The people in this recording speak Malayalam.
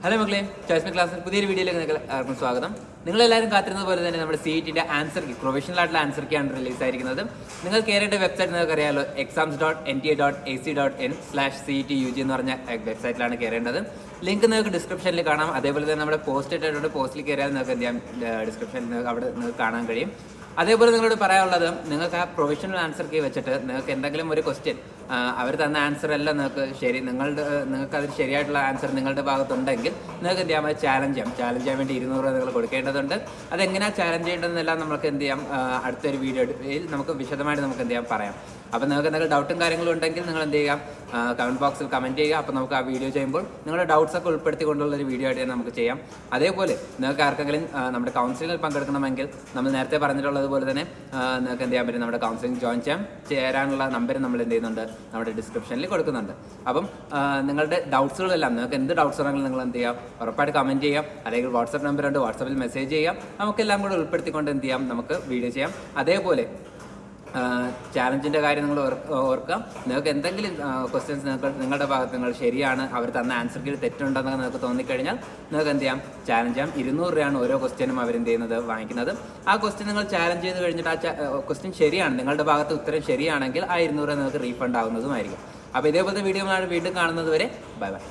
ഹലോ മക്കളെ, ചോയ്സ് ക്ലാസ്സിൽ പുതിയൊരു വീഡിയോയിലേക്ക് എല്ലാവർക്കും സ്വാഗതം. നിങ്ങളെല്ലാവരും കാത്തിരുന്നത് പോലെ തന്നെ നമ്മുടെ CETന്റെ ആൻസർ കീ, പ്രൊഫഷണൽ ആയിട്ടുള്ള ആൻസർ കീ ആണ് റിലീസ് ആയിരിക്കുന്നത്. നിങ്ങൾ കയറേണ്ട വെബ്സൈറ്റ് നിങ്ങൾക്ക് അറിയാമല്ലോ, exams.nta.ac.in/CETUG എന്ന് പറഞ്ഞ വെബ്സൈറ്റിലാണ് കയറേണ്ടത്. ലിങ്ക് നിങ്ങൾക്ക് ഡിസ്ക്രിപ്ഷനിൽ കാണാം. അതേപോലെ തന്നെ നമ്മുടെ പോസ്റ്റ് ഇട്ടിട്ടുണ്ട്, പോസ്റ്റിൽ കയറിയാൽ നിങ്ങൾക്ക് എന്ത് ചെയ്യാം, ഡിസ്ക്രിപ്ഷനിൽ അവിടെ നിങ്ങൾക്ക് കാണാൻ കഴിയും. അതേപോലെ നിങ്ങളോട് പറയാനുള്ളത്, നിങ്ങൾക്ക് ആ പ്രൊഫഷണൽ ആൻസർ കീ വെച്ചിട്ട് നിങ്ങൾക്ക് എന്തെങ്കിലും ഒരു ക്വസ്റ്റ്യൻ അവർ തന്ന ആൻസർ അല്ല നിങ്ങൾക്ക് നിങ്ങൾക്ക് അതിൽ ശരിയായിട്ടുള്ള ആൻസർ നിങ്ങളുടെ ഭാഗത്തുണ്ടെങ്കിൽ നിങ്ങൾക്ക് എന്ത് ചെയ്യാം, അത് ചാലഞ്ച് ചെയ്യാൻ വേണ്ടി 200 രൂപ നിങ്ങൾ കൊടുക്കേണ്ടതുണ്ട്. അതെങ്ങനെയാണ് ചാലഞ്ച് ചെയ്യേണ്ടതെന്നെല്ലാം നമുക്ക് എന്ത് ചെയ്യാം, അടുത്തൊരു വീഡിയോയിൽ നമുക്ക് വിശദമായിട്ട് നമുക്ക് എന്ത് ചെയ്യാം പറയാം. അപ്പോൾ നിങ്ങൾക്ക് എന്തെങ്കിലും ഡൗട്ടും കാര്യങ്ങളും ഉണ്ടെങ്കിൽ നിങ്ങൾ എന്ത് ചെയ്യാം, കമൻറ്റ് ബോക്സിൽ കമൻറ്റ് ചെയ്യുക. അപ്പോൾ നമുക്ക് ആ വീഡിയോ ചെയ്യുമ്പോൾ നിങ്ങളുടെ ഡൗട്ട്സ് ഒക്കെ ഉൾപ്പെടുത്തിക്കൊണ്ടുള്ളൊരു വീഡിയോ ആയിട്ട് നമുക്ക് ചെയ്യാം. അതേപോലെ നിങ്ങൾക്ക് ആർക്കെങ്കിലും നമ്മുടെ കൗൺസിലിംഗിൽ പങ്കെടുക്കണമെങ്കിൽ നമ്മൾ നേരത്തെ പറഞ്ഞിട്ടുള്ളതുപോലെ തന്നെ നിങ്ങൾക്ക് എന്ത് ചെയ്യാൻ പറ്റും, നമ്മുടെ കൗൺസിലിംഗ് ജോയിൻ ചേരാനുള്ള നമ്പർ നമ്മൾ എന്ത് ചെയ്യുന്നുണ്ട്, നമ്മുടെ ഡിസ്ക്രിപ്ഷനിൽ കൊടുക്കുന്നുണ്ട്. അപ്പം നിങ്ങളുടെ ഡൗട്ട്സുകളെല്ലാം, നിങ്ങൾക്ക് എന്ത് ഡൗട്ട്സ് ഉണ്ടെങ്കിലും നിങ്ങൾ എന്ത് ചെയ്യാം, ഉറപ്പായിട്ട് കമൻറ്റ് ചെയ്യാം. അല്ലെങ്കിൽ വാട്സപ്പ് നമ്പറുണ്ട്, വാട്സപ്പിൽ മെസ്സേജ് ചെയ്യാം. നമുക്കെല്ലാം കൂടെ ഉൾപ്പെടുത്തിക്കൊണ്ട് എന്ത് ചെയ്യാം, നമുക്ക് വീഡിയോ ചെയ്യാം. അതേപോലെ ചാലഞ്ചിൻ്റെ കാര്യം നിങ്ങൾ ഓർക്കുക. നിങ്ങൾക്ക് എന്തെങ്കിലും ക്വസ്റ്റ്യൻസ് നിങ്ങളുടെ ഭാഗത്ത് നിങ്ങൾ ശരിയാണ്, അവർ തന്ന ആൻസർ കീഴിൽ തെറ്റുണ്ടെന്നൊക്കെ നിങ്ങൾക്ക് തോന്നിക്കഴിഞ്ഞാൽ നിങ്ങൾക്ക് എന്ത് ചെയ്യാം, ചാലഞ്ച് ചെയ്യാം. 200 രൂപയാണ് ഓരോ ക്വസ്റ്റ്യനും അവരെന്ത് ചെയ്യുന്നത്, വാങ്ങിക്കുന്നത്. ആ ക്വസ്റ്റ്യൻ നിങ്ങൾ ചാലഞ്ച് ചെയ്ത് കഴിഞ്ഞിട്ട് ആ ക്വസ്റ്റ്യൻ ശരിയാണ്, നിങ്ങളുടെ ഭാഗത്ത് ഉത്തരം ശരിയാണെങ്കിൽ ആ 200 രൂപ നിങ്ങൾക്ക് റീഫണ്ട് ആവുന്നതുമായിരിക്കും. അപ്പോൾ ഇതേപോലത്തെ വീഡിയോ വീണ്ടും കാണുന്നത് വരെ ബൈ ബൈ.